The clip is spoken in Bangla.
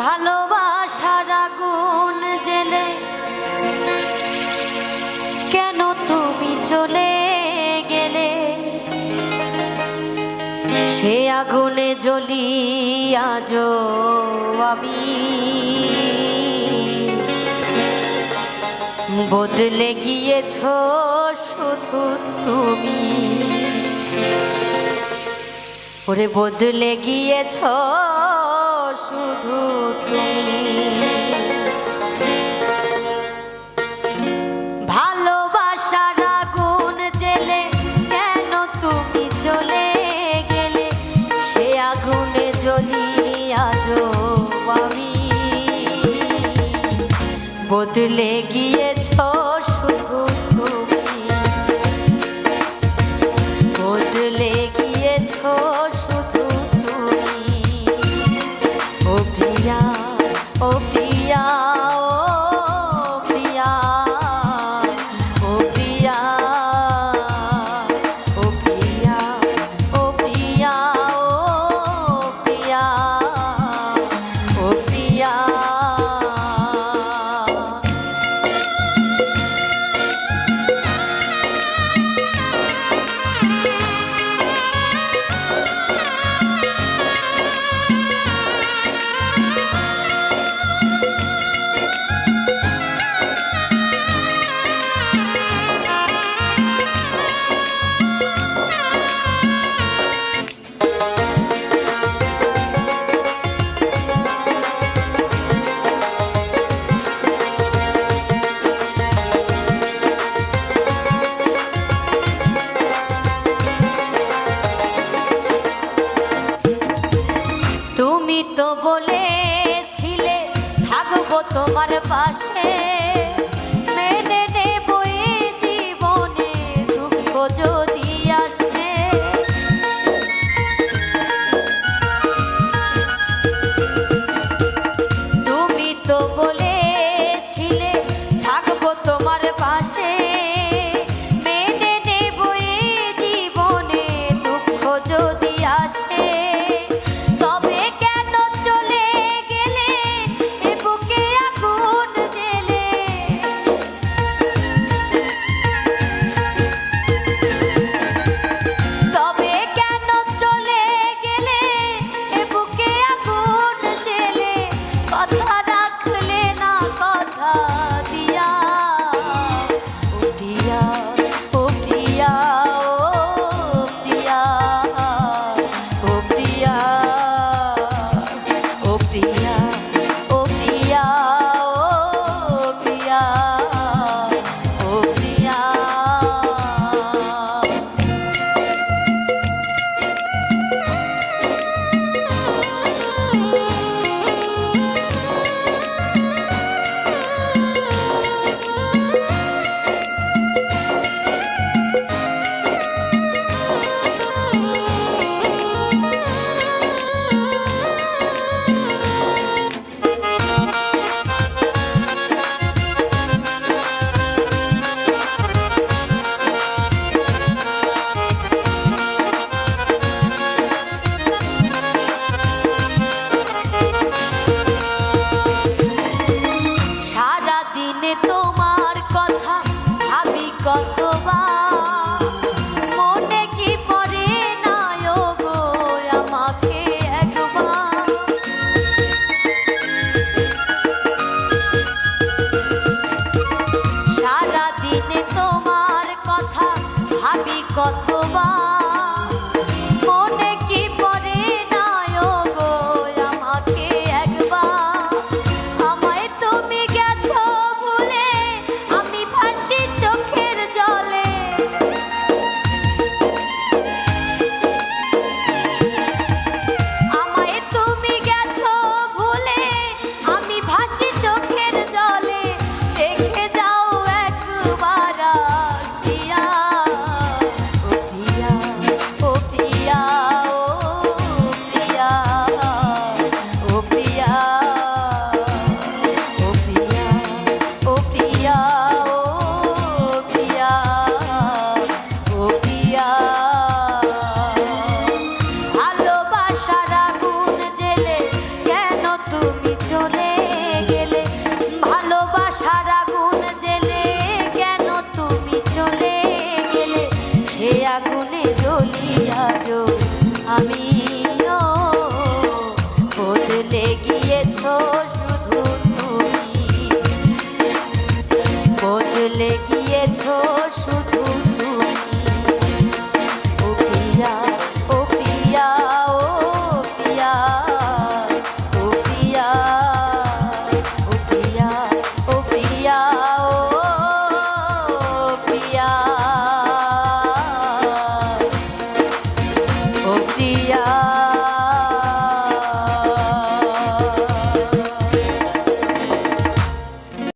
ভালোবাসার আগুন জেলে কেন তুমি চলে গেলে? সে আগুনে জ্বলি আজও আমি, বদলে গিয়েছ শুধু তুমি। ওরে বদলে গিয়েছ শুধু তুমি। ভালোবাসার আগুন জেলে কেন তুমি চলে গেলে? সে আগুনে জ্বলি আজও আমি, বদলে গিয়েছ শুধু তুমি। বদলে গিয়েছ শুধু তুমি। ও প্রিয়া, ও প্রিয়া, ও প্রিয়া, ও প্রিয়া, ও প্রিয়া, ও প্রিয়া, ও প্রিয়া, ও প্রিয়া। তুমি তো বলেছিলে থাকবো তোমার পাশে, মেনে নেব এই জীবনে দুঃখ যদি আসে। তুমি তো বলেছিলে থাকবো তোমার পাশে, মেনে নেব এই জীবনে দুঃখ যদি আসে। আমি